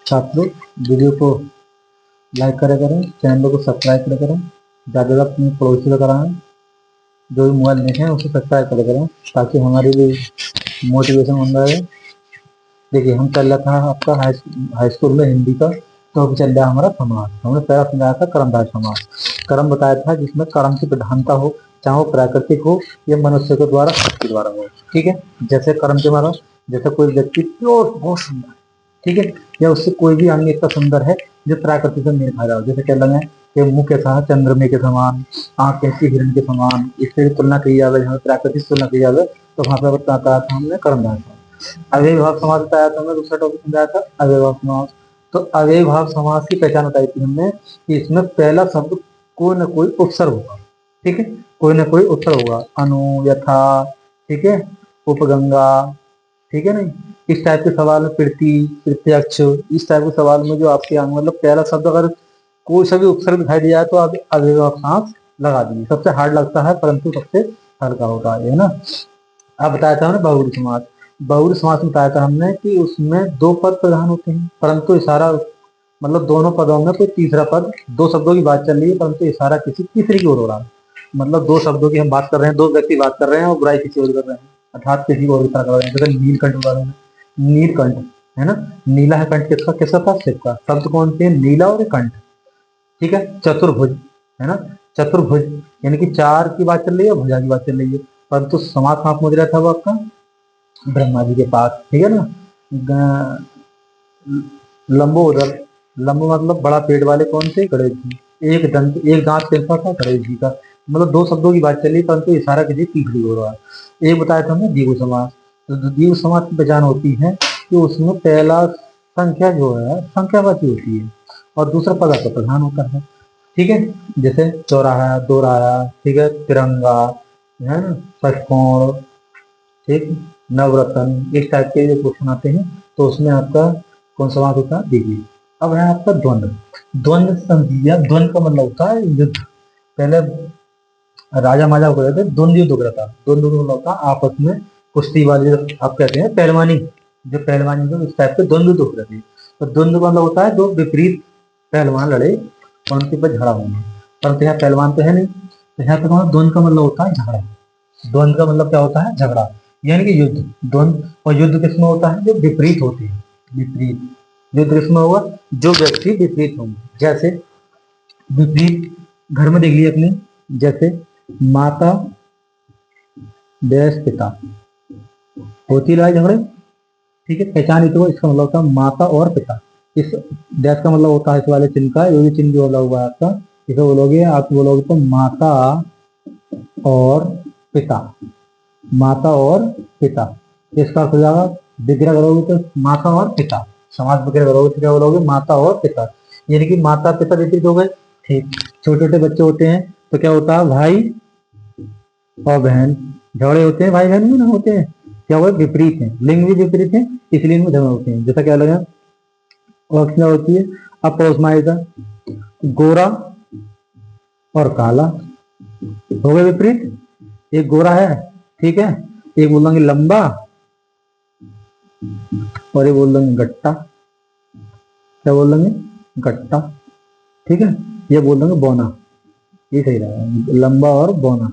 छात्र वीडियो को लाइक करें करें, चैनल को सब्सक्राइब करें करें, ज़्यादा अपने पड़ोसी को कराएं, जो भी मोबाइल नहीं है उसे सब्सक्राइब करें करें, ताकि हमारी भी मोटिवेशन बन रहे। देखिए हम चल रहा था आपका हाई स्कूल में हिंदी का, तो अभी चल रहा है हमारा समाज। हमने पहला समझाया था कर्मधारय समास। कर्म बताया था जिसमें कर्म की प्रधानता हो, चाहे वो प्राकृतिक हो या मनुष्य के द्वारा, के द्वारा हो। ठीक है, जैसे कर्म के द्वारा, जैसे कोई व्यक्ति प्योर बहुत सुंदर, ठीक है, या उससे कोई भी अंग इतना सुंदर है जो प्राकृतिक से मेल खा रहा हो। जैसे कह लगे कि मुंह कैसा है चंद्रमे के समान, आंख कैसी हिरण के समान, इससे भी तुलना की जाए, जहाँ प्राकृतिक से तुलना की जाए, तो वहां पर बताया था हमने कर्मधारय समास। अव्ययीभाव समास बताया था हमने, दूसरा टॉपिक समझाया था अव्ययीभाव समास। तो अव्ययीभाव समास की पहचान बताई थी हमने कि इसमें पहला शब्द कोई ना कोई उपसर्ग होगा। ठीक है, कोई ना कोई उपसर्ग होगा, अनु, यथा, ठीक है, उपगंगा, ठीक है नहीं, इस टाइप के सवाल में प्रति, प्रत्यक्ष, इस टाइप के सवाल में जो आपके आंग मतलब पहला शब्द अगर कोई सा भी उपसर्ग दिखाई दिया तो आप अव्ययीभाव समास लगा दीजिए। सबसे हार्ड लगता है परंतु सबसे हल्का होता है ना। अब बताया था हमने बहुब्री समास। बहुब्री समास में बताया था हमने कि उसमें दो पद प्रधान होते हैं, परंतु इशारा मतलब दोनों पदों में कोई तीसरा पद, दो शब्दों की बात चल रही है परंतु इशारा किसी तीसरे की ओर हो रहा है। मतलब दो शब्दों की हम बात कर रहे हैं, दो व्यक्ति बात कर रहे हैं और बुराई किसी और कर रहे हैं, अर्थात किसी और इशारा कर रहे हैं। जैसे नीलकंठ उदाहरण है, नीलकंठ है ना, नीला है कंठ किसका, किसका था, शिव का। शब्द कौन से, नीला और कंठ। ठीक है, चतुर्भुज है ना, चतुर्भुज यानी कि चार की बात चल रही है, भुजा की बात चल रही है, परंतु समास कहाँ पहुंच रहा था वो आपका, ब्रह्मा जी के पास। ठीक है ना, लंबोदर, लंबो मतलब बड़ा पेट वाले, कौन से, गणेश जी। एक दंत, एक दांत किसका था, गणेश जी का। मतलब दो शब्दों की बात चली परंतु इशारा किसी तीसरी हो रहा है। एक बताया था हमने द्विगु समास। तो द्विगु समास की पहचान होती है कि उसमें पहला संख्या जो है संख्यावाची होती है और दूसरा पदार्थ प्रधान होता है। ठीक है, जैसे चौराहा, दोराहा, ठीक है, तिरंगा है ना, षटकोण, ठीक, नवरत्न, इस टाइप के जो क्वेश्चन आते हैं तो उसमें आपका कौन सा समास होता है, दीजिए। अब है आपका द्वंद्व। द्वंद्व समझिए, द्वंद्व का मतलब होता है युद्ध। पहले राजा महाराजा हो रहे थे, द्वंद्व युद्ध हो रहा था। द्वंद्व का मतलब होता है आपस में कुश्ती वाली, आप कहते हैं पहलवानी, जो पहलवानी जो इस टाइप के द्वंद्व युद्ध हो रहे थे। तो द्वंद्व का मतलब होता है दो विपरीत पहलवान लड़े और उनके ऊपर झगड़ा होना, परंतु यहाँ पहलवान तो है नहीं, तो यहाँ पे द्वंद्व का मतलब होता है झगड़ा। द्वंद्व का मतलब क्या होता है, झगड़ा, यानी कि युद्ध। द्वंद्व और युद्ध किसमें होता है, जो विपरीत होते हैं, विपरीत। युद्ध किसमें होगा, जो व्यक्ति विपरीत होंगे। जैसे विपरीत घर में देख लिया अपने, जैसे माता डैश पिता, होती लड़ाई झगड़े। ठीक है, पहचान तो इसका मतलब होता है माता और पिता। इस डैश का मतलब होता है इस वाले चिन्ह का, ये भी चिन्ह जो बोला हुआ है आपका, इसे बोलोगे, आप बोलोगे तो माता और पिता, माता और पिता। इसका अर्थ हो जाएगा, विग्रह करोगे तो माता और पिता, समाज विग्रह करोगे तो क्या बोलोगे, माता और पिता, यानी कि माता पिता विपरीत हो गए। ठीक, छोटे छोटे बच्चे होते हैं तो क्या होता है, भाई और बहन, झगड़े होते हैं भाई बहन में ना, होते हैं, क्या हुआ, विपरीत है, लिंग भी विपरीत है, इसलिए इनमें झगड़े होते हैं। जैसा क्या लगा, और क्या होती है, अब पड़ोस में आएगा, गोरा और काला, हो गए विपरीत। एक गोरा है, ठीक है, एक बोल देंगे लंबा और ये बोल देंगे गट्टा, क्या बोल देंगे, गट्टा। ठीक है, ये बोल देंगे बौना, ये सही रहेगा, लंबा और बौना,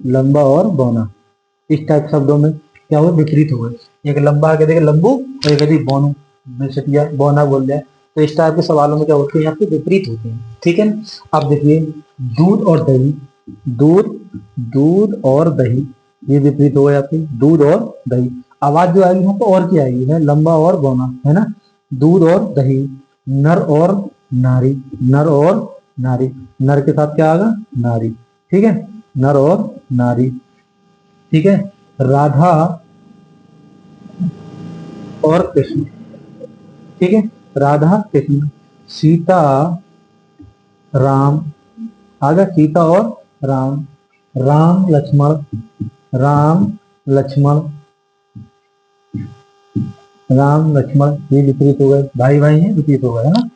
लंबा और बौना। इस टाइप शब्दों में क्या हुआ, विपरीत हो गए। एक लंबा कह देगा लंबू और एक कहती बोनू, बेसटिया बौना बोल दिया। तो इस टाइप के सवालों में क्या होते हैं, यहाँ पे विपरीत होते हैं। ठीक है, अब देखिए दूध और दही, दूध, दूध और दही, ये विपरीत हो गए आपके, दूध और दही। आवाज जो आएगी यहाँ पे और क्या आएगी, है लंबा और बौना, है ना, दूध और दही। नर और नारी, नर और नारी, नर के साथ क्या आएगा, नारी। ठीक है, नर और नारी। ठीक है, राधा और कृष्ण, ठीक है, राधा कृष्ण। सीता राम, आगे सीता और राम, राम लक्ष्मण, राम लक्ष्मण, राम लक्ष्मण, ये विपरीत हो गए, भाई भाई हैं, विपरीत हो गए, है ना।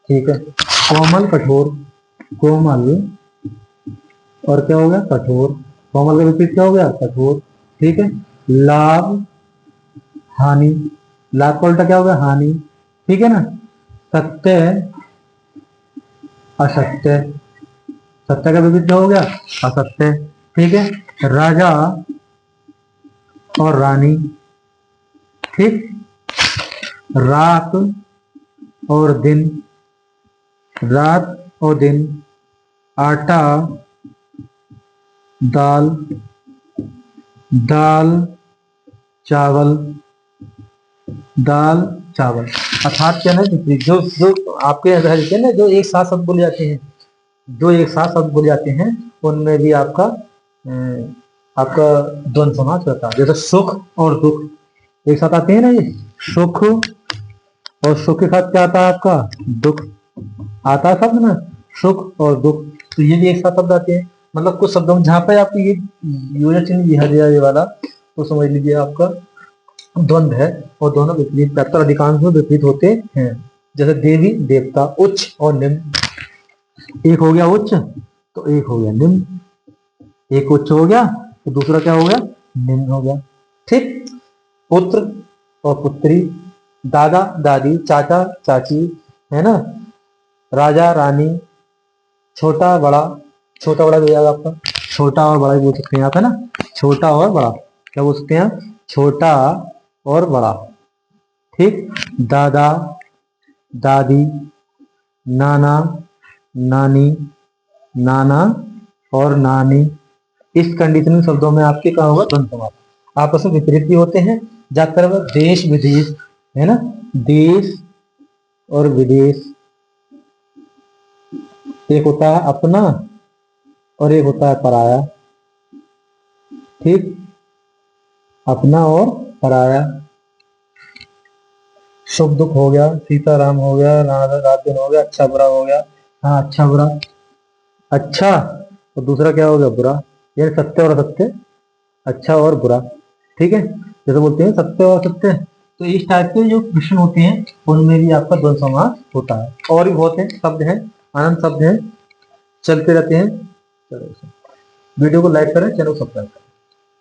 ठीक है, कोमल कठोर, कोमल और क्या हो गया, कठोर, कोमल का विपरीत क्या हो गया, कठोर। ठीक है, लाभ हानि, लाभ का उल्टा क्या हो गया, हानि। ठीक है ना, सत्य, असत्य, सत्य का विपरीत क्या हो गया? असत्य। ठीक है, राजा और रानी, ठीक, रात और दिन, रात और दिन, आटा, दाल, दाल, चावल, दाल, चावल। अर्थात क्या है, जो जो आपके अंदर है ना, जो एक साथ शब्द बोले जाते हैं, जो एक साथ शब्द बोले जाते हैं, उनमें भी आपका आपका द्वंद्व समास रहता है। जैसे सुख और दुख एक साथ आते हैं ना, ये सुख, और सुख के साथ क्या आता है आपका? दुख आता है शब्द ना, सुख और दुख, तो ये भी एक साथ शब्द आते हैं। मतलब कुछ शब्दों में जहाँ पे आपको ये योजना चिन्ह ये वाला, तो समझ लीजिए आपका द्वंद्व है, और दोनों विपरीत, अधिकांश में विपरीत होते हैं। जैसे देवी देवता, उच्च और निम्न, एक हो गया उच्च तो एक हो गया निम्न, एक उच्च हो गया तो दूसरा क्या हो गया? निम्न हो गया। ठीक, पुत्र और पुत्री, दादा दादी, चाचा चाची, है ना, राजा रानी, छोटा बड़ा, छोटा बड़ा भी जाएगा आपका, छोटा और बड़ा भी बोल सकते हैं यहाँ पे ना, छोटा और बड़ा क्या बोल सकते हैं? छोटा और बड़ा। ठीक, दादा दादी, नाना नानी, नाना और नानी। इस कंडीशनल शब्दों में आपके क्या होगा? द्वंद्व समास। आपस में विपरीत भी होते हैं। ज्यादातर देश विदेश, है ना, देश और विदेश, एक होता है अपना और एक होता है पराया। ठीक, अपना और पराया। शुभ दुख हो गया, सीताराम हो गया, रात दिन हो गया, अच्छा बुरा हो गया। हाँ, अच्छा बुरा, अच्छा और दूसरा क्या हो गया? बुरा, ये सत्य और असत्य, अच्छा और बुरा। ठीक है, जैसे बोलते हैं सत्य और असत्य, तो इस टाइप के जो प्रश्न होते हैं उनमें भी आपका द्वंद्व समास होता है। और भी बहुत है शब्द हैं, अनंत शब्द हैं, चलते रहते हैं। चलो, वीडियो को लाइक करें, चैनल सब्सक्राइब करें।